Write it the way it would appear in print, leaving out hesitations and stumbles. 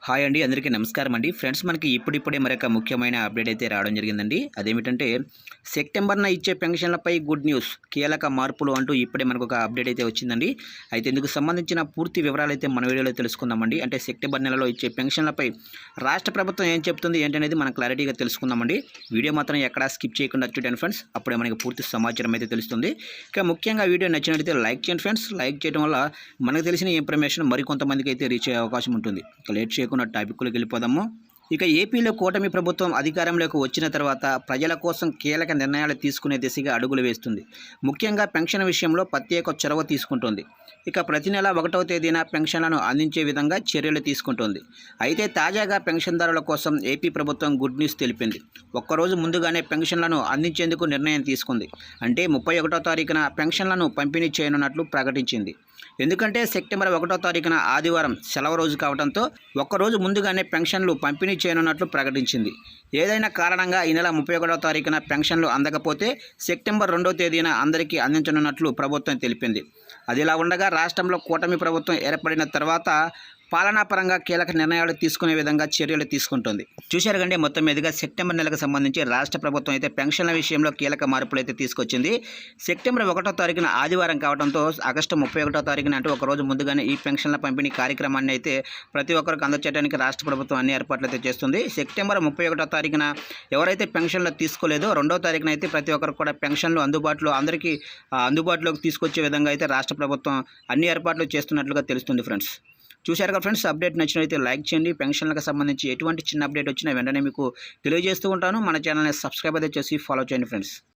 Hi అండి, అందరికీ నమస్కారం అండి. ఫ్రెండ్స్, మనకి ఇప్పుడిప్పుడే మరొక ముఖ్యమైన అప్డేట్ అయితే రావడం జరిగిందండి. అదేమిటంటే సెప్టెంబర్న ఇచ్చే పెన్షన్లపై గుడ్ న్యూస్, కీలక మార్పులు అంటూ ఇప్పుడే మనకు ఒక అప్డేట్ అయితే వచ్చిందండి. అయితే ఇందుకు సంబంధించిన పూర్తి వివరాలు అయితే మన వీడియోలో తెలుసుకుందామండి. అంటే సెప్టెంబర్ నెలలో ఇచ్చే పెన్షన్లపై రాష్ట్ర ప్రభుత్వం ఏం చెప్తుంది ఏంటనేది మనం క్లారిటీగా తెలుసుకుందామండి. వీడియో మాత్రం ఎక్కడా స్కిప్ చేయకుండా చూడండి ఫ్రెండ్స్, అప్పుడే మనకి పూర్తి సమాచారం అయితే తెలుస్తుంది. ఇక ముఖ్యంగా వీడియో నచ్చినట్లయితే లైక్ చేయండి ఫ్రెండ్స్. లైక్ చేయడం వల్ల మనకు తెలిసిన ఇన్ఫర్మేషన్ మరికొంతమందికి అయితే రీచ్ అయ్యే అవకాశం ఉంటుంది. లేట్ చేయకుండా టాపిక్లోకి వెళ్ళిపోదాము. ఇక ఏపీలో కూటమి ప్రభుత్వం అధికారంలోకి వచ్చిన తర్వాత ప్రజల కోసం కీలక నిర్ణయాలు తీసుకునే దిశగా అడుగులు వేస్తుంది. ముఖ్యంగా పెన్షన్ విషయంలో ప్రత్యేక చొరవ తీసుకుంటుంది. ఇక ప్రతి నెల 1వ తేదీన పెన్షన్లను అందించే విధంగా చర్యలు తీసుకుంటుంది. అయితే తాజాగా పెన్షన్దారుల కోసం ఏపీ ప్రభుత్వం గుడ్ న్యూస్ తెలిపింది. ఒక్కరోజు ముందుగానే పెన్షన్లను అందించేందుకు నిర్ణయం తీసుకుంది. అంటే 31వ తారీఖున పెన్షన్లను పంపిణీ చేయనున్నట్లు ప్రకటించింది. ఎందుకంటే సెప్టెంబర్ 1వ తారీఖున ఆదివారం సెలవు రోజు కావడంతో ఒక్కరోజు ముందుగానే పెన్షన్లు పంపిణీ చేయనున్నట్లు ప్రకటించింది. ఏదైనా కారణంగా ఈ నెల 31వ తారీఖున పెన్షన్లు అందకపోతే సెప్టెంబర్ 2వ తేదీన అందరికీ అందించనున్నట్లు ప్రభుత్వం తెలిపింది. అదిలా ఉండగా రాష్ట్రంలో కూటమి ప్రభుత్వం ఏర్పడిన తర్వాత పాలనాపరంగా కీలక నిర్ణయాలు తీసుకునే విధంగా చర్యలు తీసుకుంటుంది. చూశారు కంటే మొత్తం మీదుగా సెప్టెంబర్ నెలకు సంబంధించి రాష్ట్ర ప్రభుత్వం అయితే పెన్షన్ల విషయంలో కీలక మార్పులు అయితే తీసుకొచ్చింది. సెప్టెంబర్ 1వ తారీఖున ఆదివారం కావడంతో ఆగస్టు 31వ తారీఖున అంటే ఒకరోజు ముందుగానే ఈ పెన్షన్ల పంపిణీ కార్యక్రమాన్ని అయితే ప్రతి ఒక్కరికి అందచేయడానికి రాష్ట్ర ప్రభుత్వం అన్ని ఏర్పాట్లు అయితే చేస్తుంది. సెప్టెంబర్ 31వ తారీఖున ఎవరైతే పెన్షన్లు తీసుకోలేదో 2వ తారీఖున అయితే ప్రతి ఒక్కరికి కూడా పెన్షన్లు అందరికీ అందుబాటులోకి తీసుకొచ్చే విధంగా అయితే రాష్ట్ర ప్రభుత్వం అన్ని ఏర్పాట్లు చేస్తున్నట్లుగా తెలుస్తుంది ఫ్రెండ్స్. చూశారు కదా ఫ్రెండ్స్, అప్డేట్ నచ్చినట్లయితే లైక్ చేయండి. పెన్షన్లకు సంబంధించి ఎటువంటి చిన్న అప్డేట్ వచ్చినా వెంటనే మీకు తెలియజేస్తూ ఉంటాను. మన ఛానల్ని సబ్స్క్రైబ్ అయితే చేసి ఫాలో చేయండి ఫ్రెండ్స్.